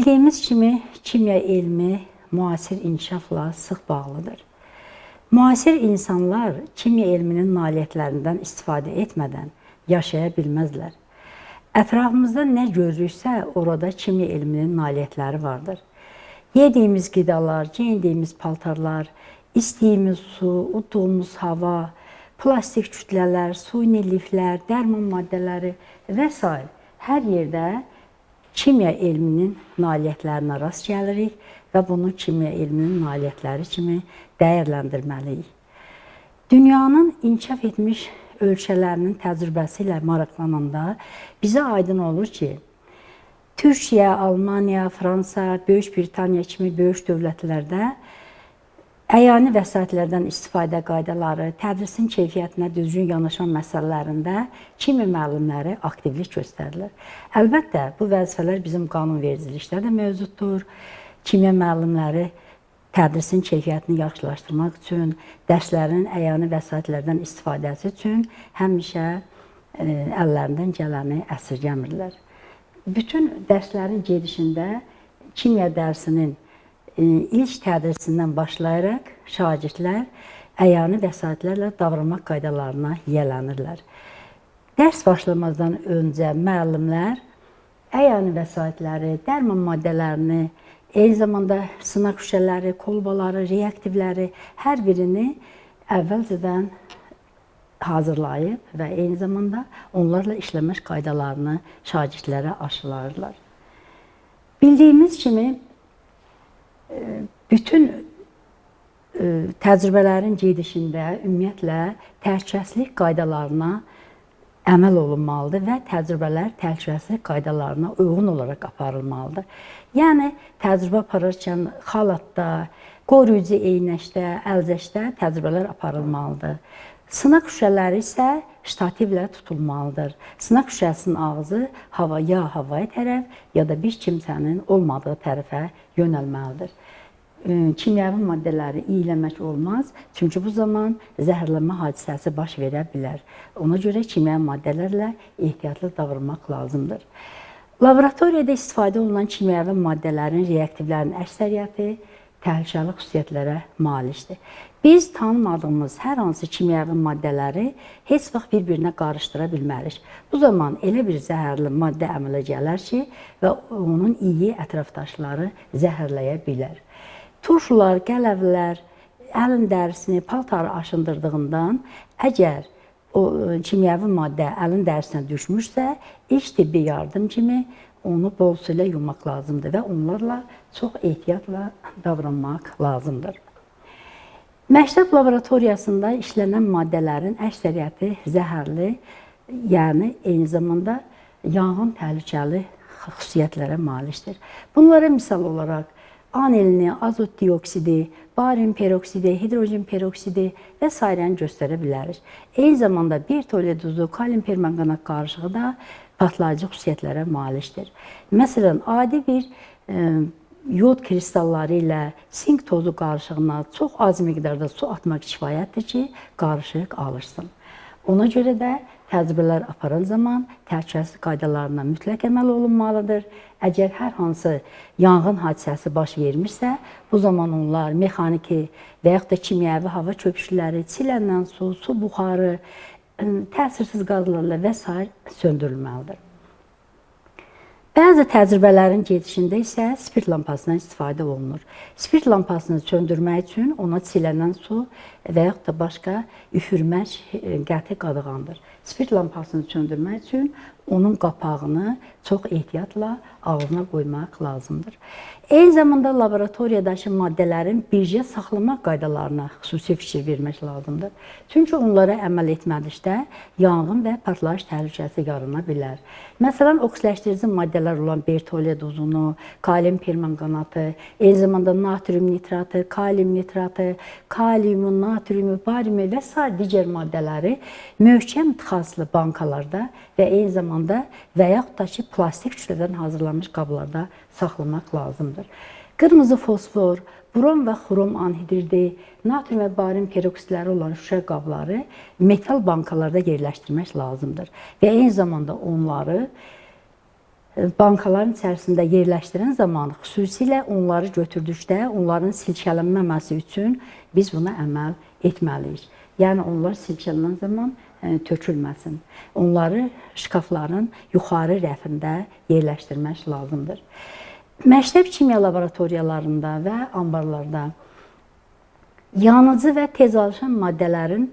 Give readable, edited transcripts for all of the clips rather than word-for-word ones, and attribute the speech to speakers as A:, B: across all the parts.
A: Bildiyimiz kimi kimya elmi müasir inkişafla sıx bağlıdır. Müasir insanlar kimya elminin nailiyyətlərindən istifadə etmədən yaşaya bilməzlər. Ətrafımızda nə görürüksə, orada kimya elminin nailiyyətləri vardır. Yediyimiz qidalar, geyindiyimiz paltarlar, içdiyimiz su, udduğumuz hava, plastik kütlələr, suni liflər, dərman maddələri və s. hər yerdə kimya elminin nailiyyətlərinə rast gəlirik və bunu kimya elminin nailiyyətləri kimi dəyərləndirməliyik. Dünyanın inkişaf etmiş ölkələrinin təcrübəsi ilə maraqlananda bizə aydın olur ki, Türkiyə, Almaniya, Fransa, Böyük Britaniya kimi böyük dövlətlərdə əyani vəsaitlərdən istifadə qaydaları, tədrisin keyfiyyətinə düzgün yanaşma məsələlərində kimya müəllimləri aktivlik göstərilir. Əlbəttə, bu vəzifələr bizim qanunvericilikdə də mövcuddur. Kimya müəllimləri tədrisin keyfiyyətini yaxşılaşdırmaq üçün, dərslərin əyani vəsaitlərdən istifadəsi üçün həmişə əllərindən gələni əsirgəmirlər. Bütün dərslərin gedişində kimya dərsinin ilk tədrisindən başlayaraq şagirdlər əyani vəsaitlərlə davranmaq qaydalarına yiyələnirlər. Dərs başlamazdan öncə müəllimlər əyani vəsaitləri, dərman maddələrini, eyni zamanda sınaq şüşələri, kolbaları, reaktivləri hər birini əvvəlcədən hazırlayıb və eyni zamanda onlarla işləmək qaydalarını şagirdlərə aşılayırlar. Bildiyimiz kimi bütün təcrübələrin gedişində ümumiyyətlə təhlükəsizlik qaydalarına əməl olunmalıdır və təcrübələr təhlükəsizlik qaydalarına uyğun olaraq aparılmalıdır. Yəni, təcrübə apararkən xalatda, qoruyucu eynəkdə, əlcəkdə təcrübələr aparılmalıdır. Sınaq şüşələri isə ştativlə tutulmalıdır. Sınaq şüşəsinin ağzı havaya tərəf ya da bir kimsənin olmadığı tərəfə yönəlməlidir. Kimyəvi maddələri iyləmək olmaz, çünki bu zaman zəhərlənmə hadisəsi baş verə bilər. Ona görə kimyəvi maddələrlə ehtiyatlı davranmaq lazımdır. Laboratoriyada istifadə olunan kimyəvi maddələrin, reaktivlərin əksəriyyəti təhlükəli xüsusiyyətlərə malikdir. Biz tanımadığımız hər hansı kimyəvi maddələri heç vaxt bir-birinə qarışdıra bilmərik. Bu zaman elə bir zəhərli maddə əmələ gələr ki, və onun iyi ətrafdaşları zəhərləyə bilər. Turşular, qələvlər, əlin dərisini, paltarı aşındırdığından əgər o kimyəvi maddə əlin dərisinə düşmüşsə, ilk tibbi yardım kimi onu bol su ilə yumaq lazımdır və onlarla çox ehtiyatla davranmaq lazımdır. Məktəb laboratoriyasında işlənən maddələrin əksəriyyəti zəhərli, yəni eyni zamanda yanğın təhlükəli xüsusiyyətlərə malikdir. Bunlara misal olaraq anilini, azot dioksidi, barium peroksidi, hidrojen peroksidi və s. göstərə bilərik. Eyni zamanda 1 tole duzu, kalium permanganat qarışığı da patlayıcı xüsusiyyətlərə malikdir. Məsələn, adi bir yod kristalları ilə sink tozu qarışığına çox az miqdarda su atmaq kifayətdir ki, qarışıq alırsın. Ona görə də təcrübələr aparan zaman təhlükəsizlik qaydalarına mütləq əməl olunmalıdır. Əgər hər hansı yanğın hadisəsi baş vermişsə, bu zaman onlar mexaniki və yaxud da kimyəvi hava köpükləri, çilənən su, su buxarı, təsirsiz qazlarla və s. söndürülməlidir. Bəzi təcrübələrin gedişində isə spirt lampasından istifadə olunur. Spirt lampasını söndürmək üçün ona çilənən su və yaxud da başqa üfürmək qəti qadağandır. Spirt lampasını söndürmək üçün onun qapağını çox ehtiyatla ağzına qoymaq lazımdır. Eyni zamanda laboratoriyadakı maddələrin birgə saxlama qaydalarına xüsusi fikir vermək lazımdır. Çünki onlara əməl etmədikdə yanğın və partlayış təhlükəsi yarana bilər. Məsələn, oksiləşdirici maddələr olan bertolya duzunu, kalium permanganatı, eyni zamanda natrium nitratı, kalium nitratı, kaliumu, natriumu, bariumu və s. digər maddələri möhkəm tıxaclı bankalarda və eyni zamanda və yaxud da ki, plastik kütlədən hazırlanmış qablarda saxlamaq lazımdır. Qırmızı fosfor, brom və xrom anhidridi, natrium və barium peroksidləri olan şüşə qabları metal bankalarda yerləşdirmək lazımdır və eyni zamanda onları bankaların içərisində yerləşdirən zaman xüsusilə onları götürdükdə onların silkələnməməsi üçün biz buna əməl etməliyik. Yəni onlar silkələnən zaman tökülməsin. Onları şkafların yuxarı rəfində yerləşdirmək lazımdır. Məktəb kimya laboratoriyalarında və anbarlarda yanıcı və tez alışan maddələrin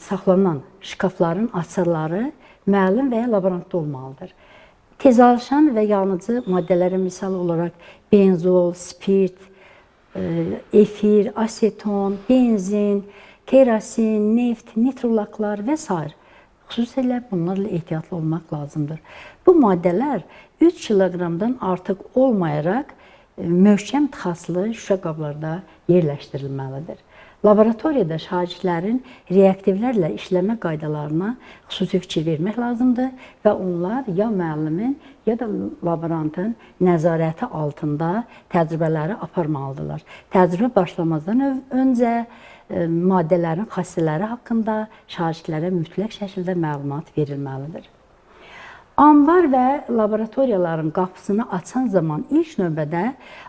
A: saxlanan şkafların açarları müəllim və ya laborantda olmalıdır. Tez alışan və yanıcı maddələrə misal olaraq benzol, spirt, efir, aseton, benzin, kerosin, neft, nitrolaklar və s. Xüsusilə bunlarla ehtiyatlı olmaq lazımdır. Bu maddələr 3 kiloqramdan artıq olmayaraq möhkəm tıxaclı şüşə qablarda yerləşdirilməlidir. Laboratoriyada şagirdlərin reaktivlərlə işləmə qaydalarına xüsusi fikir vermək lazımdır və onlar ya müəllimin, ya da laborantın nəzarəti altında təcrübələri aparmalıdırlar. Təcrübə başlamazdan öncə maddələrin xassələri haqqında şagirdlərə mütləq şəkildə məlumat verilməlidir. Anbar və laboratoriyaların qapısını açan zaman ilk növbədə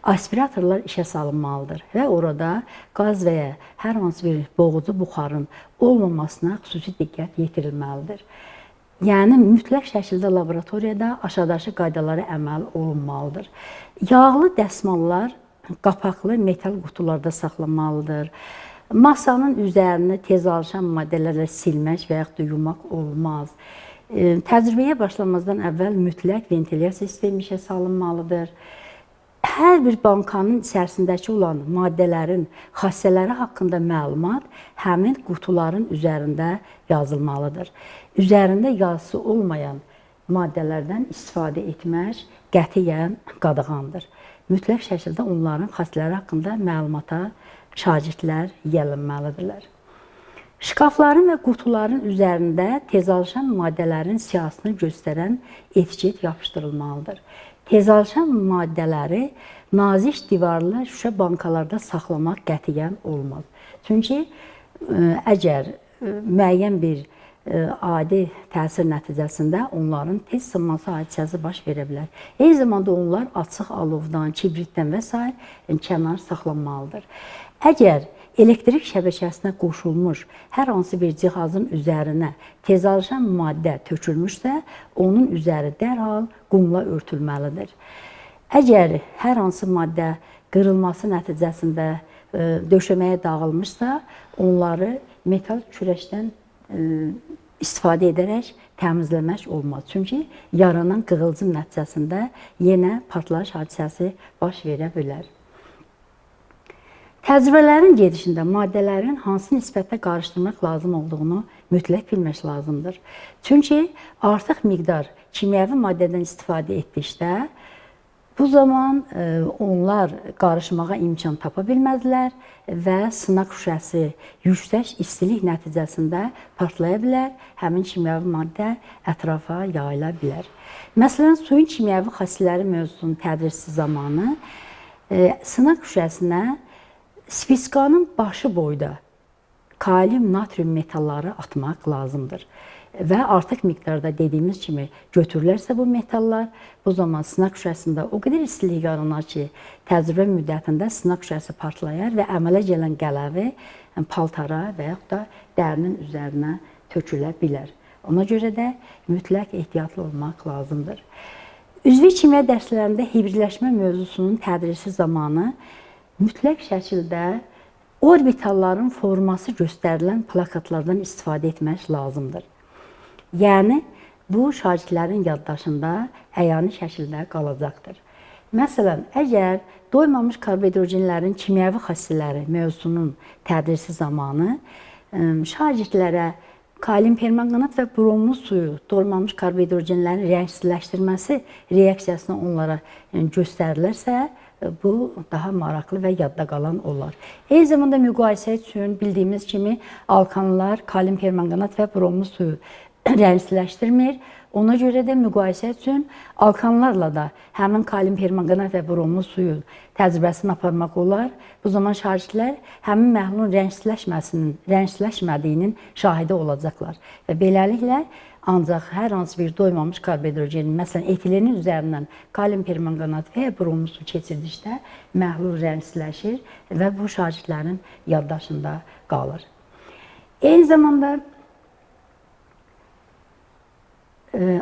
A: aspiratorlar işə salınmalıdır və orada qaz və ya hər hansı bir boğucu buxarın olmamasına xüsusi diqqət yetirilməlidir. Yəni, mütləq şəkildə laboratoriyada aşağıdakı qaydalara əməl olunmalıdır. Yağlı dəsmallar qapaqlı metal qutularda saxlanmalıdır. Masanın üzərini tez alışan maddələrlə silmək və yaxud da yumaq olmaz. Təcrübəyə başlamazdan əvvəl mütləq ventilyasiya sistemi işə salınmalıdır. Hər bir bankanın içərisindəki olan maddələrin xassələri haqqında məlumat həmin qutuların üzərində yazılmalıdır. Üzərində yazısı olmayan maddələrdən istifadə etmək qətiyyən qadağandır. Mütləq şəkildə onların xassələri haqqında məlumata şagirdlər yiyələnməlidirlər. Şkafların və qutuların üzərində tez alışan maddələrin siyahısını göstərən etiket yapışdırılmalıdır. Tez alışan maddələri nazik divarlı şüşə bankalarda saxlamaq qətiyyən olmaz. Çünki əgər müəyyən bir adi təsir nəticəsində onların tez sınması hadisəsi baş verə bilər. Eyni zamanda onlar açıq alovdan, kibritdən və s. kənar saxlanmalıdır. Əgər elektrik şəbəkəsinə qoşulmuş hər hansı bir cihazın üzərinə tez alışan maddə tökülmüşsə, onun üzəri dərhal qumla örtülməlidir. Əgər hər hansı maddə qırılması nəticəsində döşəməyə dağılmışsa, onları metal kürəkdən istifadə edərək təmizləmək olmaz. Çünki yaranan qığılcım nəticəsində yenə partlayış hadisəsi baş verə bilər. Təcrübələrin gedişində maddələrin hansı nisbətdə qarışdırmaq lazım olduğunu mütləq bilmək lazımdır. Çünki artıq miqdar kimyəvi maddədən istifadə etdikdə, bu zaman onlar qarışmağa imkan tapa bilməzlər və sınaq şüşəsi yüksək istilik nəticəsində partlaya bilər, həmin kimyəvi maddə ətrafa yayıla bilər. Məsələn, suyun kimyəvi xassələri mövzusunun tədrisi zamanı sınaq şüşəsinə spitskanın başı boyda kalium, natrium metalları atmaq lazımdır. Və artıq miqdarda dediyimiz kimi götürülərsə bu metallar, bu zaman sınaq şüşəsində o qədər istilik yaranar ki, təcrübə müddətində sınaq şüşəsi partlayar və əmələ gələn qələvi paltara və yaxud da dərinin üzərinə tökülə bilər. Ona görə də mütləq ehtiyatlı olmaq lazımdır. Üzvi kimya dərslərində hibridləşmə mövzusunun tədrisi zamanı mütləq şəkildə orbitalların forması göstərilən plakatlardan istifadə etmək lazımdır. Yəni, bu şagirdlərin yaddaşında əyani şəkildə qalacaqdır. Məsələn, əgər doymamış karbohidrogenlərin kimyəvi xassələri mövzusunun tədrisi zamanı şagirdlərə kalium permanganat və bromlu suyu doymamış karbohidrogenlərin rəngsizləşdirməsi reaksiyasını onlara göstərilərsə, bu daha maraqlı və yadda qalan olar. Eyni zamanda müqayisə üçün bildiyimiz kimi alkanlar kalium permanganat və bromlu suyu rəngsizləşdirmir. Ona görə də müqayisə üçün alkanlarla da həmin kalium permanganat və bromlu suyu təcrübəsini aparmaq olar. Bu zaman şagirdlər həmin məhlulun rəngsizləşmədiyinin şahidi olacaqlar və beləliklə Ancaq hər hansı bir doymamış karbohidrogenin, məsələn, etilenin üzərindən kalium permanganat və bromo su keçirdikdə məhlul rəngsləşir və bu şagirdlərin yaddaşında qalır. Eyni zamanda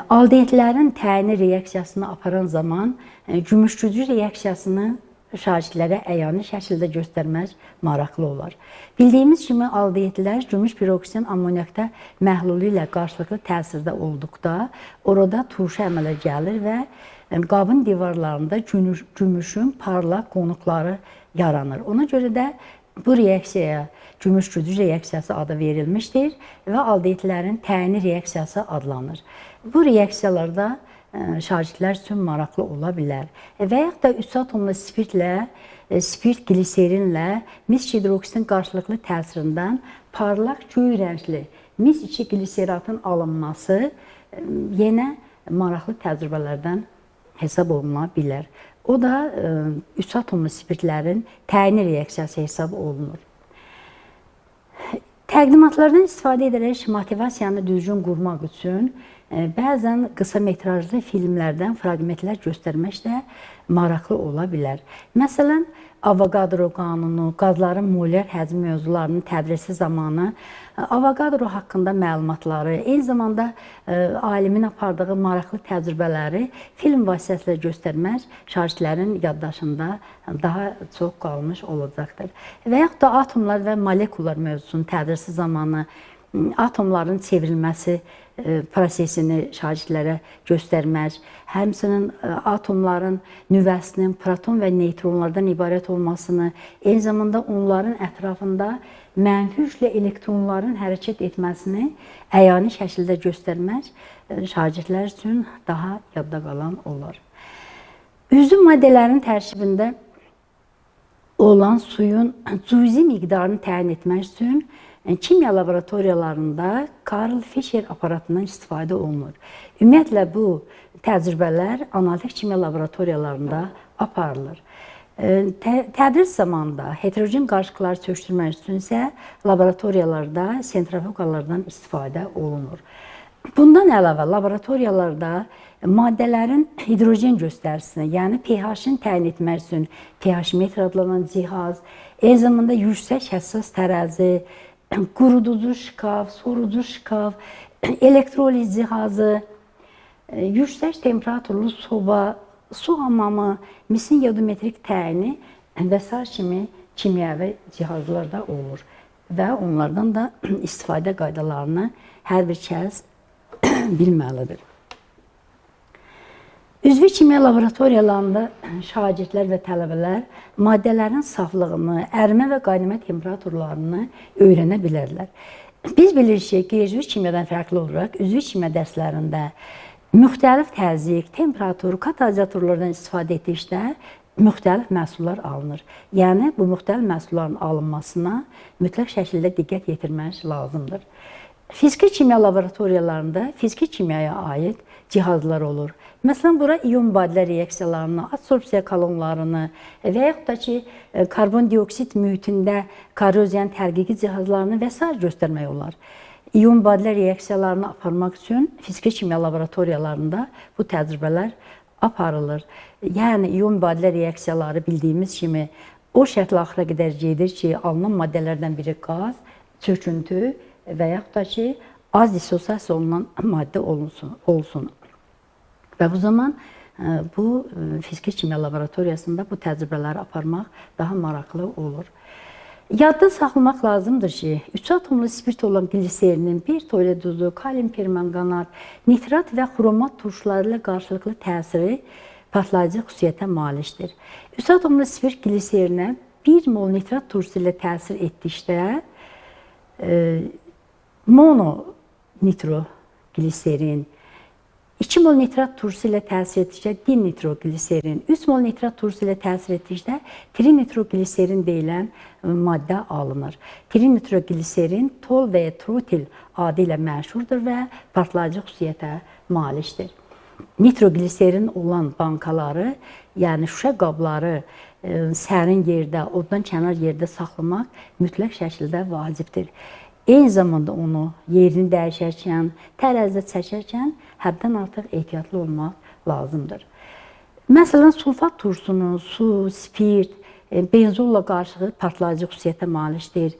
A: aldehyitlərin təyini reaksiyasını aparan zaman gümüşgücü reaksiyasını şagirdlərə əyani şəkildə göstərmək maraqlı olar. Bildiyimiz kimi aldehyitlər gümüş piroksin amoniakda məhlulu ilə qarşılıqlı təsirdə olduqda orada turşu əmələ gəlir və qabın divarlarında gümüşün parlaq qonuqları yaranır. Ona görə də bu reaksiyaya gümüşgücü reaksiyası adı verilmişdir və aldehyitlərin təyini reaksiyası adlanır. Bu reaksiyalarda şagirdlər üçün maraqlı ola bilər. Və yaxud da 3 atomlu spirtlə, spirt gliserinlə mis hidroksitin qarşılıqlı təsirindən parlaq göy rəngli mis 2 gliseratın alınması yenə maraqlı təcrübələrdən hesab oluna bilər. O da 3 atomlu spirtlərin təyini reaksiyası hesab olunur. Təqdimatlardan istifadə edərək motivasiyanı düzgün qurmaq üçün bəzən qısa metrajlı filmlərdən fraqmentlər göstərmək də maraqlı ola bilər. Məsələn, Avogadro qanunu, qazların molyar həcmi mövzularının tədrisi zamanı Avogadro haqqında məlumatları, eyni zamanda alimin apardığı maraqlı təcrübələri film vasitəsilə göstərmək şagirdlərin yaddaşında daha çox qalmış olacaqdır. Və yaxud da atomlar və molekullar mövzusunun tədrisi zamanı atomların çevrilməsi prosesini şagirdlərə göstərmək, həmçinin atomların nüvəsinin proton və neytronlardan ibarət olmasını, eyni zamanda onların ətrafında mənfi yüklü elektronların hərəkət etməsini əyani şəkildə göstərmək şagirdlər üçün daha yadda qalan olar. Üzvü maddələrin tərkibində olan suyun cüzi miqdarını təyin etmək üçün kimya laboratoriyalarında Karl Fischer aparatından istifadə olunur. Ümumiyyətlə, bu təcrübələr analitik kimya laboratoriyalarında aparılır. Tədris zamanında heterogen qarışıqları çökdürmək üçün isə laboratoriyalarda sentrifuqalardan istifadə olunur. Bundan əlavə, laboratoriyalarda maddələrin hidrogen göstərisini, yəni pH-ını təyin etmək üçün pH metr adlanan cihaz, eyni zamanda yüksək həssas tərəzi, quruducu şkaf, sorucu şkaf, elektroliz cihazı, yüksək temperaturlu soba, su hamamı, misin yodometrik təyini və s. kimi kimyəvi cihazlar da olur. Və onlardan da istifadə qaydalarını hər bir kəs bilməlidir. Üzvü kimya laboratoriyalarında şagirdlər və tələbələr maddələrin saflığını, ərimə və qaynamə temperaturlarını öyrənə bilərlər. Biz bilirik ki, üzvü kimyadan fərqli olaraq üzvü kimya dərslərində müxtəlif təzyiq, temperatur, katalizatorlardan istifadə etdikdə müxtəlif məhsullar alınır. Yəni, bu müxtəlif məhsulların alınmasına mütləq şəkildə diqqət yetirmək lazımdır. Fiziki kimya laboratoriyalarında fiziki kimyaya aid cihazlar olur. Məsələn, bura iyon mübadilə reaksiyalarını, adsorpsiya kolonlarını və yaxud da ki, karbondioksid mühitində korroziyanın tədqiqi cihazlarını və s. göstərmək olar. İyon mübadilə reaksiyalarını aparmaq üçün fiziki kimya laboratoriyalarında bu təcrübələr aparılır. Yəni, iyon mübadilə reaksiyaları bildiyimiz kimi o şərtlə axıra qədər gedir ki, alınan maddələrdən biri qaz, çöküntü və yaxud da ki, az dissosiasiya olunan maddə olsun. Və bu zaman bu fiziki kimya laboratoriyasında bu təcrübələri aparmaq daha maraqlı olur. Yadda saxlamaq lazımdır ki, 3 atomlu spirt olan gliserinin bir toylə duzu, kalium permanganat, nitrat və xromat turşuları ilə qarşılıqlı təsiri partlayıcı xüsusiyyətə malikdir. 3 atomlu spirt gliserinə 1 mol nitrat turşusu ilə təsir etdikdə mono nitrogliserin, 2 mol nitrat turşusu ilə təsir etdikdə dinitrogliserin, 3 mol nitrat turşusu ilə təsir etdikdə trinitrogliserin deyilən maddə alınır. Trinitrogliserin tol və trotil adı ilə məşhurdur və partlayıcı xüsusiyyətə malikdir. Nitrogliserin olan bankaları, yəni şüşə qabları sərin yerdə, oddan kənar yerdə saxlamaq mütləq şəkildə vacibdir. eyni zamanda onu yerini dəyişərkən, tərəzidə çəkərkən həddən artıq ehtiyatlı olmaq lazımdır. Məsələn, sulfat turşusunu su, spirt, benzolla qarışığı partlayıcı xüsusiyyətə malikdir.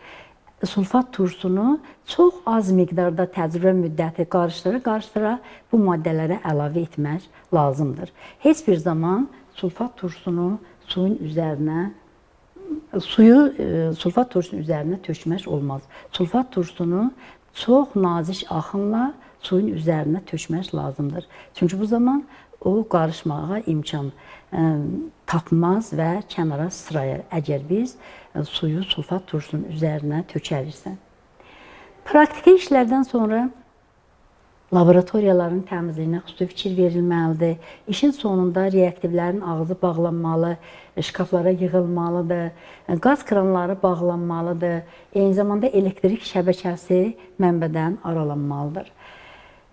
A: Sulfat turşusunu çox az miqdarda təcrübə müddəti qarışdıra bu maddələrə əlavə etmək lazımdır. Heç bir zaman sulfat turşusunu sulfat turşusunun üzərinə tökmək olmaz. Sulfat turşusunu çox nazik axınla suyun üzərinə tökmək lazımdır. Çünki bu zaman o qarışmağa imkan tapmaz və kənara sırayır. Əgər biz suyu sulfat turşusunun üzərinə tökəriksə. Praktiki işlərdən sonra laboratoriyaların təmizliyinə xüsusi fikir verilməlidir. İşin sonunda reaktivlərin ağzı bağlanmalı, şkaflara yığılmalıdır, qaz kranları bağlanmalıdır, eyni zamanda elektrik şəbəkəsi mənbədən aralanmalıdır.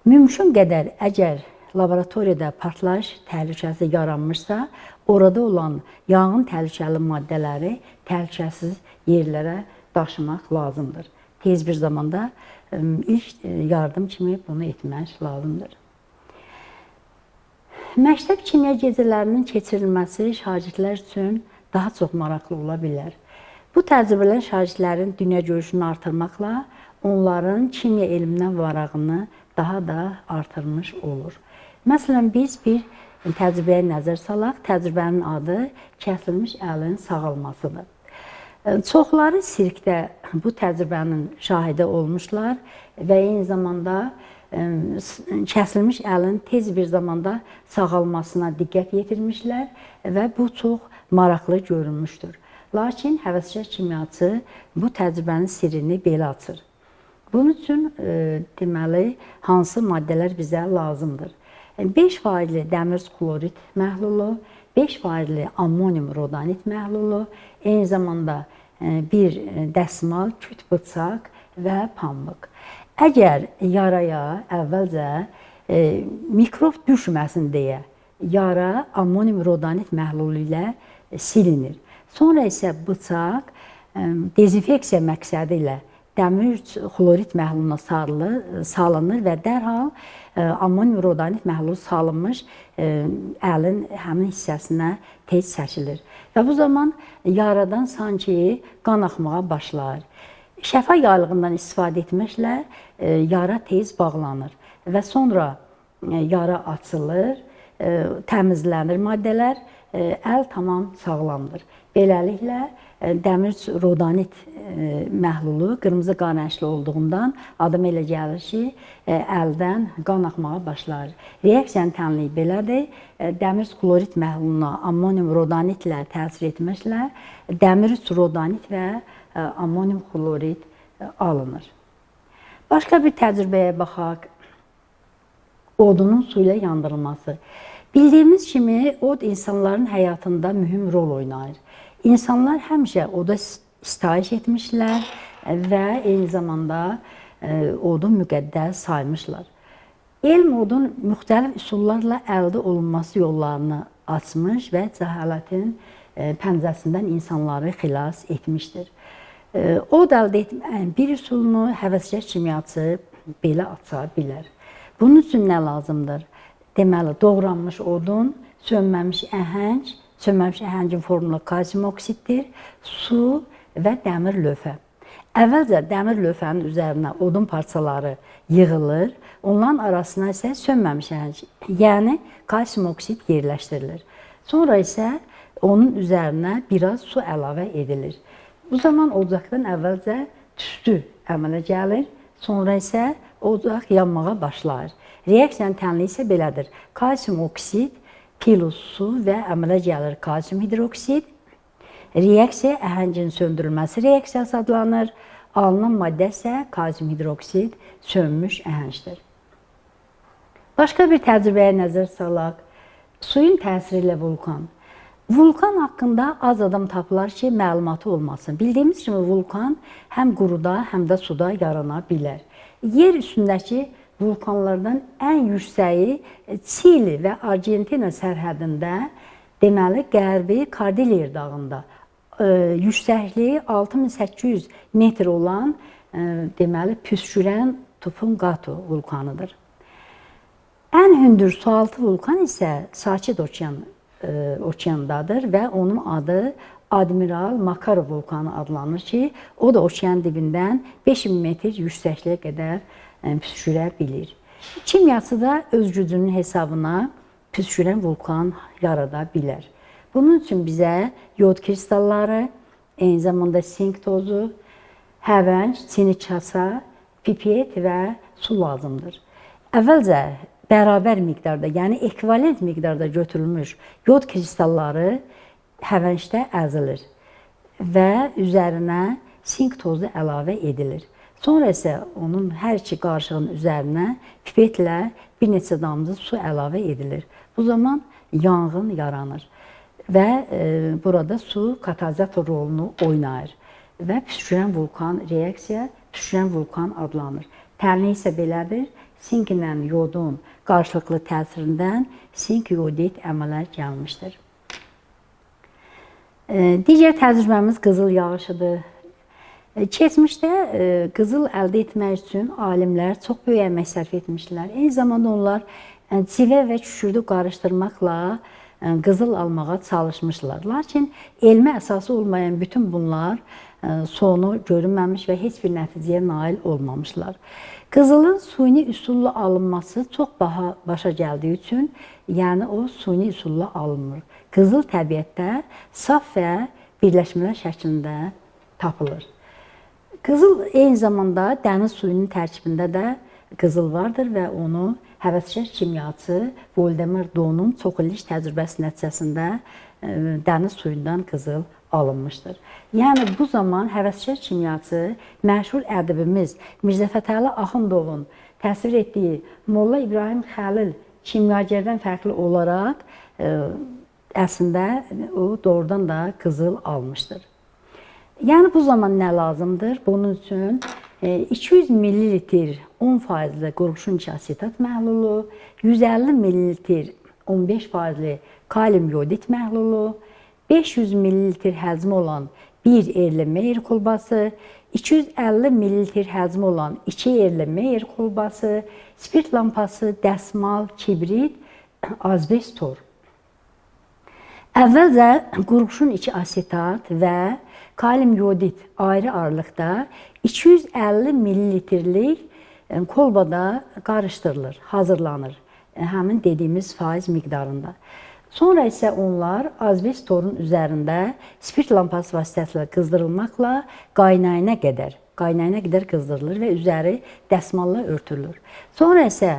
A: Mümkün qədər əgər laboratoriyada partlayış təhlükəsi yaranmışsa, orada olan yanğın təhlükəli maddələri təhlükəsiz yerlərə daşımaq lazımdır. Tez bir zamanda ilk yardım kimi bunu etmək lazımdır. Məktəb kimya gecələrinin keçirilməsi şagirdlər üçün daha çox maraqlı ola bilər. Bu təcrübələr şagirdlərin dünya görüşünü artırmaqla onların kimya elminə varağını daha da artırmış olur. Məsələn, biz bir təcrübəyə nəzər salaq, təcrübənin adı kəsilmiş əlin sağalmasıdır. Çoxları sirkdə bu təcrübənin şahidi olmuşlar və eyni zamanda kəsilmiş əlin tez bir zamanda sağalmasına diqqət yetirmişlər və bu çox maraqlı görünmüşdür. Lakin həvəskar kimyaçı bu təcrübənin sirrini belə açır. Bunun üçün deməli, hansı maddələr bizə lazımdır? 5% dəmir xlorid məhlulu, 5% ammonium rodanit məhlulu, eyni zamanda bir dəsmal, küt bıçaq və pambıq. Əgər yaraya əvvəlcə mikrob düşməsin deyə yara ammonium rodanit məhlulu ilə silinir. Sonra isə bıçaq dezinfeksiya məqsədi ilə dəmir xlorid məhluluna salınır və dərhal ammonium rodanit məhlulu salınmış əlin həmin hissəsinə tez çəkilir. Və bu zaman yaradan sanki qan axmağa başlar. Şəfa yaylığından istifadə etməklə yara tez bağlanır və sonra yara açılır, təmizlənir maddələr, əl tamam sağlamdır. Beləliklə, dəmir rodanit məhlulu qırmızı qan rəngli olduğundan adam elə gəlir ki, əldən qan axmağa başlar. Reaksiyanın tənliyi belədir. Dəmir xlorid məhluluna ammonium rodanitlə təsir etməklə dəmir rodanit və ammonium xlorid alınır. Başqa bir təcrübəyə baxaq. Odunun su ilə yandırılması. Bildiyimiz kimi, od insanların həyatında mühüm rol oynayır. İnsanlar həmişə oda sitayiş etmişlər və eyni zamanda odu müqəddəs saymışlar. Elm odun müxtəlif üsullarla əldə olunması yollarını açmış və cəhalətin pəncəsindən insanları xilas etmişdir. Od əldə etməyin bir üsulunu həvəskar kimyaçı belə aça bilər. Bunun üçün nə lazımdır? Deməli, doğranmış odun, sönməmiş əhəng, sönməmiş əhəngin formulu kalsium oksiddir, su və dəmir lövhə. Əvvəlcə dəmir lövhənin üzərinə odun parçaları yığılır, onların arasına isə sönməmiş əhəng, yəni kalsium oksid yerləşdirilir. Sonra isə onun üzərinə biraz su əlavə edilir. Bu zaman ocaqdan əvvəlcə tüstü əmələ gəlir, sonra isə ocaq yanmağa başlar. Reaksiyanın tənliyi isə belədir. Kalsium oksid, plus su və əmələ gəlir kalsium hidroksid. Reaksiya əhəngin söndürülməsi reaksiyası adlanır. Alınan maddə isə kalsium hidroksid sönmüş əhəngdir. Başqa bir təcrübəyə nəzər salaq. Suyun təsiri ilə vulkan. Vulkan haqqında az adam tapılar ki, məlumatı olmasın. Bildiyimiz kimi vulkan həm quruda, həm də suda yarana bilər. Yer üstündəki vulkanlardan ən yüksəyi Çili və Argentina sərhədində, deməli, qərbi Kordilyer dağında yüksəkliyi 6800 metr olan deməli püskürən Tupunqatu vulkanıdır. Ən hündür sualtı vulkan isə Sakit okeandadır və onun adı Admiral Makarov vulkanı adlanır ki, o da okean dibindən 5000 metr yüksəkliyə qədər püskürə bilir. Kimyası da öz gücünün hesabına püskürən vulkan yarada bilər. Bunun üçün bizə yod kristalları, eyni zamanda sink tozu, həvəng, çini kasa, pipet və su lazımdır. Əvvəlcə bərabər miqdarda, yəni ekvivalent miqdarda götürülmüş yod kristalları həvəngdə əzilir və üzərinə sink tozu əlavə edilir. Sonra isə onun hər iki qarışığın üzərinə pipetlə bir neçə damcı su əlavə edilir. Bu zaman yanğın yaranır və burada su katalizator rolunu oynayır və püskürən vulkan reaksiya püskürən vulkan adlanır. Təlini isə belədir, sink ilə yodun qarşılıqlı təsirindən sink-yodit əmələ gəlmişdir. Digər təcrübəmiz qızıl yağışıdır. Keçmişdə qızıl əldə etmək üçün alimlər çox böyük əmək sərf etmişlər. Eyni zamanda onlar civə və kükürdü qarışdırmaqla qızıl almağa çalışmışlar. Lakin elmi əsası olmayan bütün bunlar sonu görünməmiş və heç bir nəticəyə nail olmamışlar. Qızılın suni üsulla alınması çox başa gəldiyi üçün, yəni o suni üsulla alınmır. Qızıl təbiətdə saf və birləşmələr şəklində tapılır. Qızıl eyni zamanda dəniz suyunun tərkibində də qızıl vardır və onu həvəskar kimyaçı Voldemar Donun çoxillik təcrübəsi nəticəsində dəniz suyundan qızıl alınmışdır. Yəni bu zaman həvəskar kimyaçı məşhur ədibimiz Mirzə Fətəli Axundovun təsvir etdiyi Molla İbrahim Xəlil kimyagerdən fərqli olaraq əslində o doğrudan da qızıl almışdır. Yəni bu zaman nə lazımdır? Bunun üçün 200 ml 10% qurğuşun asetat məhlulu, 150 ml 15% kalium yodit məhlulu, 500 ml həcmi olan 1 erli Meyer kolbası, 250 ml həcmi olan 2 erli Meyer kolbası, spirt lampası, dəsmal, kibrit, azbest tor. Əvvəlcə qurğuşun içi asetat və kalium yodit ayrı aralıqda 250 ml-lik kolbada qarışdırılır, hazırlanır. Həmin dediyimiz faiz miqdarında. Sonra isə onlar azbest torun üzərində spirt lampası vasitəsilə qızdırılmaqla qaynayana qədər qızdırılır və üzəri dəsmalla örtülür. Sonra isə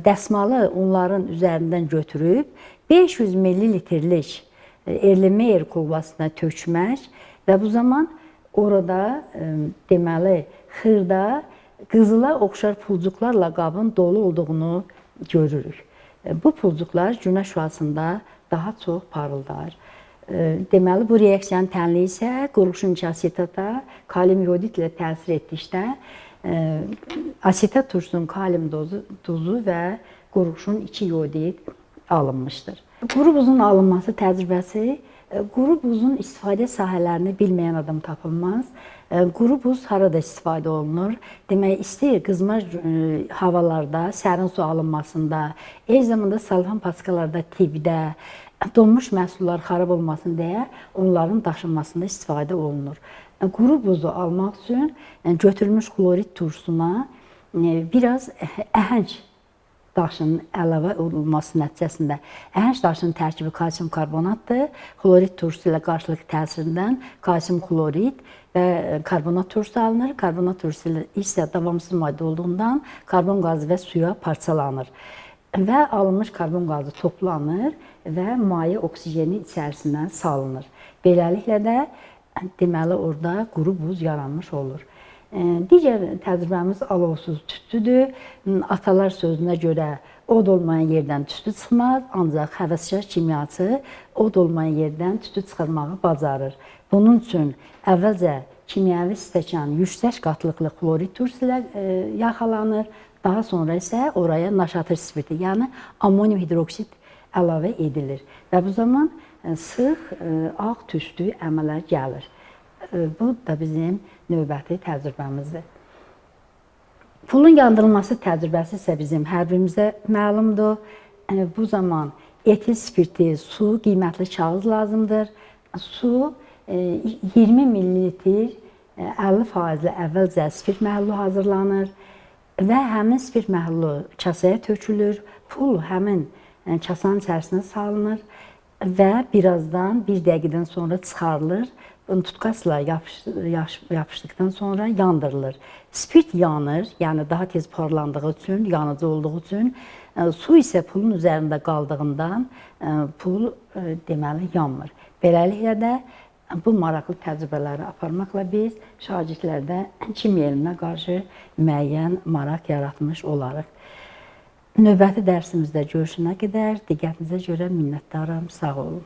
A: dəsmalı onların üzərindən götürüb 500 ml-lik Erlenmeyer kolbasına tökmək və bu zaman orada deməli xırda qızıla oxşar pulcuqlarla qabın dolu olduğunu görürük. Bu pulcuqlar günəş şüasında daha çox parıldar. Deməli bu reaksiyanın tənliyi isə qurğuşun asetata kalium yodit ilə təsir etdikdə asetat turşunun kalium dozu və qurğuşun 2 yodit alınmışdır. Quru buzun alınması təcrübəsi, quru buzun istifadə sahələrini bilməyən adam tapılmaz. Quru buz harada istifadə olunur? Demək, isti qızmar havalarda, sərin su alınmasında, eyni zamanda salfan paskalarda, tibdə, donmuş məhsullar xarab olmasın deyə onların daşınmasında istifadə olunur. Quru buzu almaq üçün götürülmüş klorit turşusuna biraz əhəng daşının əlavə olunması nəticəsində əhəng daşının tərkibi kalsium karbonatdır. Klorit turşusu ilə qarşılıqlı təsirindən kalsium klorit və karbonat turşusu alınır. Karbonat turşusu isə davamsız maddə olduğundan karbon qazı və suya parçalanır. Və alınmış karbon qazı toplanır və maye oksijeni içərisindən salınır. Beləliklə də deməli orada quru buz yaranmış olur. Digər təcrübəmiz alovsuz tüstüdür. Atalar sözünə görə od olmayan yerdən tüstü çıxmaz, ancaq həvəskar kimyaçı od olmayan yerdən tüstü çıxarmağı bacarır. Bunun üçün əvvəlcə kimyəvi stəkan yüksək qatlıqlı klorit turşusu ilə yaxalanır. Daha sonra isə oraya naşatır spirti, yəni ammonium hidroksid əlavə edilir. Və bu zaman sıx, ağ tüstü əmələ gəlir. Bu da bizim növbəti təcrübəmizdir. Pulun yandırılması təcrübəsi isə bizim hər birimizə məlumdur. Bu zaman etil spirti, su, qiymətli kağız lazımdır. Su 20 ml 50% əvvəlcə spirt məhullu hazırlanır və həmin spirt məhullu kasaya tökülür. Pul həmin kasanın içərisinə salınır və birazdan 1 dəqiqədən sonra çıxarılır. Tutkasla yapışdıktan sonra yandırılır. Spirt yanır, yəni daha tez parlandığı üçün, yanıcı olduğu üçün, su isə pulun üzərində qaldığından pul deməli yanmır. Beləliklə də bu maraqlı təcrübələri aparmaqla biz şagirdlərdə kimya elminə qarşı müəyyən maraq yaratmış olarıq. Növbəti dərsimizdə görüşənə qədər diqqətinizə görə minnətdaram. Sağ olun.